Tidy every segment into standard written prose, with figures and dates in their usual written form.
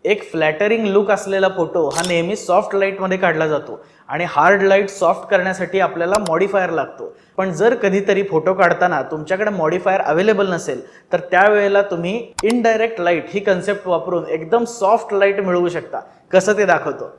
एक फ्लॅटरिंग लुक असलेला फोटो हा नेहमी सॉफ्ट लाईटमध्ये काढला जातो आणि हार्ड लाईट सॉफ्ट करण्यासाठी आपल्याला मॉडिफायर लागतो। पण जर कधीतरी फोटो काढताना तुमच्याकडे मॉडिफायर अवेलेबल नसेल तर त्यावेळेला तुम्ही इनडायरेक्ट लाईट ही कन्सेप्ट वापरून एकदम सॉफ्ट लाईट मिळवू शकता। कसं ते दाखवतो।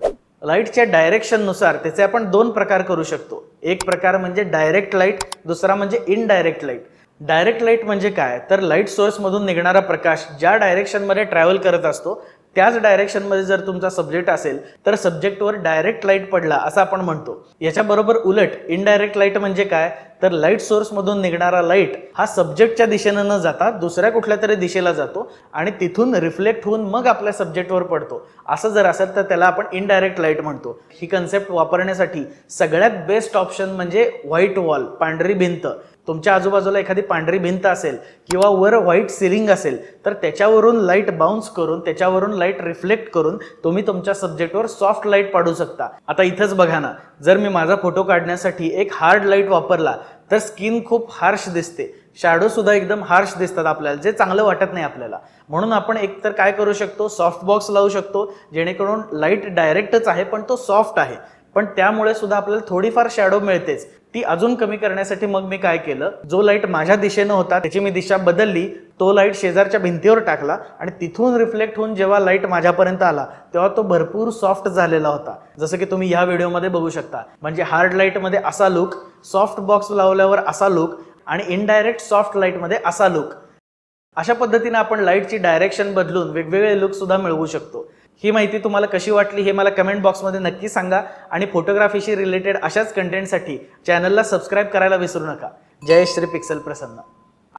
लाईटच्या डायरेक्शननुसार त्याचे आपण दोन प्रकार करू शकतो। एक प्रकार म्हणजे डायरेक्ट लाईट, दुसरा म्हणजे इनडायरेक्ट लाईट। डायरेक्ट लाईट म्हणजे काय तर लाईट सोर्समधून निघणारा प्रकाश ज्या डायरेक्शनमध्ये ट्रॅव्हल करत असतो त्याच डायरेक्शनमध्ये जर तुमचा सब्जेक्ट असेल तर सब्जेक्टवर डायरेक्ट लाईट पडला असं आपण म्हणतो। याच्याबरोबर उलट इनडायरेक्ट लाईट म्हणजे काय तर लाईट सोर्समधून निघणारा लाईट हा सब्जेक्टच्या दिशेने न जाता दुसऱ्या कुठल्या तरी दिशेला जातो आणि तिथून रिफ्लेक्ट होऊन मग आपल्या सब्जेक्टवर पडतो। असं जर असेल तर त्याला आपण इनडायरेक्ट लाईट म्हणतो। ही कन्सेप्ट वापरण्यासाठी सगळ्यात बेस्ट ऑप्शन म्हणजे व्हाईट वॉल, पांढरी भिंत। तुमच्या आजूबाजूला एखादी पांढरी भिंत असेल किंवा वर व्हाईट सिलिंग असेल तर त्याच्यावरून लाईट बाउन्स करून त्याच्यावरून लाईट रिफ्लेक्ट करून तुम्ही तुमच्या सब्जेक्टवर सॉफ्ट लाईट पाडू शकता। आता इथंच बघा ना, जर मी माझा फोटो काढण्यासाठी एक हार्ड लाईट वापरला तर स्किन खूप हार्श दिसते, शॅडो सुद्धा एकदम हार्श दिसतात आपल्याला, जे चांगलं वाटत नाही आपल्याला। म्हणून आपण एकतर काय करू शकतो, सॉफ्ट बॉक्स लावू शकतो जेणेकरून लाईट डायरेक्टच आहे पण तो सॉफ्ट आहे, पण त्यामुळे सुद्धा आपल्याला थोडीफार शॅडो मिळतेच। ती अजून कमी करण्यासाठी मग मी काय केलं, जो लाईट माझ्या दिशेने होता त्याची मी दिशा बदलली, तो लाईट शेजारच्या भिंतीवर टाकला आणि तिथून रिफ्लेक्ट होऊन जेव्हा लाईट माझ्यापर्यंत आला तेव्हा तो भरपूर सॉफ्ट झालेला होता, जसं की तुम्ही ह्या व्हिडिओमध्ये बघू शकता। म्हणजे हार्ड लाईटमध्ये असा लुक, सॉफ्ट बॉक्स लावल्यावर असा लुक आणि इनडायरेक्ट सॉफ्ट लाईटमध्ये असा लुक। अशा पद्धतीने आपण लाईटची डायरेक्शन बदलून वेगवेगळे लुक सुद्धा मिळवू शकतो। ही माहिती तुम्हाला कशी वाटली हे मला कमेंट बॉक्समध्ये नक्की सांगा आणि फोटोग्राफीशी रिलेटेड अशाच कंटेंटसाठी चॅनलला सबस्क्राईब करायला विसरू नका। जय श्री पिक्सेल प्रसन्न।